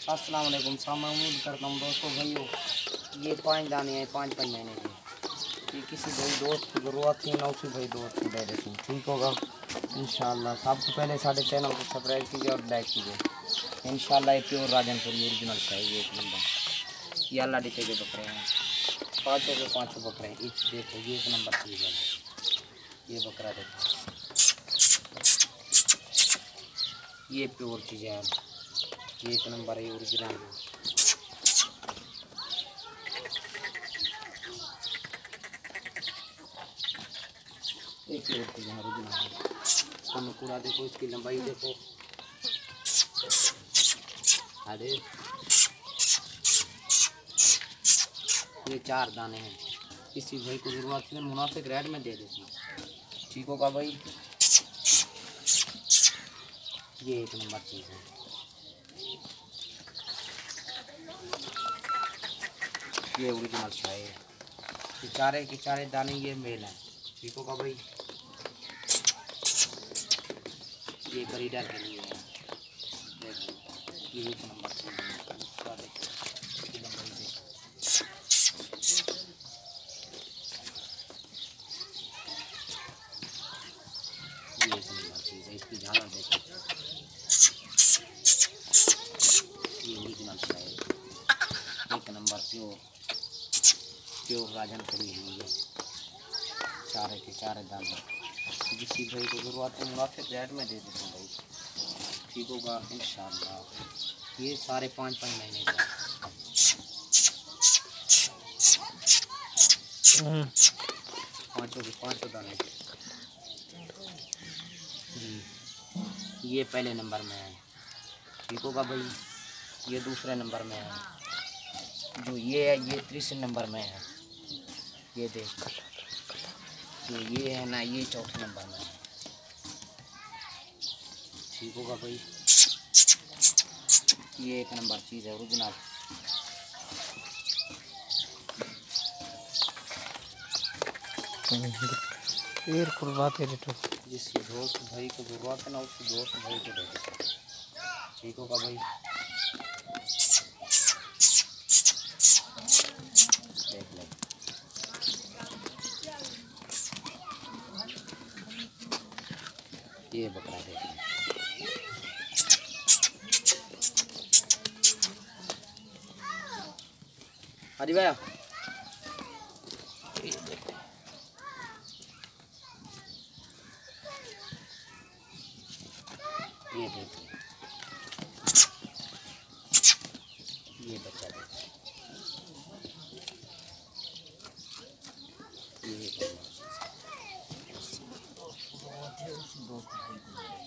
अस्सलाम वालेकुम। मैं उम्मीद करता हूँ दोस्तों भाइयों ये 5 दाने हैं 5-5 महीने के। ये किसी भाई दोस्त की ज़रूरत थी ना, उसी भाई दोस्त को दे देती हूँ, ठीक होगा इंशाल्लाह। सबसे पहले साढ़े चैनल को सब्सक्राइब कीजिए और लाइक कीजिए इंशाल्लाह। ये प्योर राजनपुरी ओरिजिनल चाहिए एक नंबर। ये अल्लाह डिटे के बकरे हैं, 500 के 500 बकरे हैं। इस देखो ये एक नंबर चीज़ है। ये बकरा देखो, ये प्योर चीज़ है, ये एक नंबर है ओरिजिनल है। एक प्योर चीज़ है ओरिजिनल है। कूड़ा देखो, इसकी लंबाई देखो, अरे ये 4 दाने हैं। किसी भाई को जरूरत है मुनाफिक रेट में दे देती, ठीक होगा भाई। ये एक नंबर चीज़ है। ये ओरिजिनल शाही है। ये चारे के चारे दाने ये मेल हैं, ठीक होगा भाई। ये ब्रीडर के लिए है, देखो ये एक नंबर चीज़ है। ये एक नंबर चीज़ है, इसकी झालर देखो, ये ओरिजिनल शाही है, एक नंबर प्योर राजनपुरी हुई है। चारे के चारे दाने जिसकी भाई को ज़रूरत है मुनाफिक रेट में दे देते हैं भाई, ठीक होगा इंशाल्लाह। ये सारे 5-5 महीने का 500 के 500 दाने जी। ये पहले नंबर में है, ठीक होगा भाई। ये दूसरे नंबर में है, जो ये है ये तीसरे नंबर में है। ये देख जो ये है ना, ये चौथे नंबर में है, ठीक होगा भाई। ये एक नंबर चीज़ है ओरिजिनल। जिस दोस्त भाई को ज़रूरत है ना, उस दोस्त भाई को दे देते, ठीक होगा भाई। देख लो ये बकरा देख लो। अरे भैया ये देखो, ये देखो ये बच्चा देखो, ये दोस्त भाई को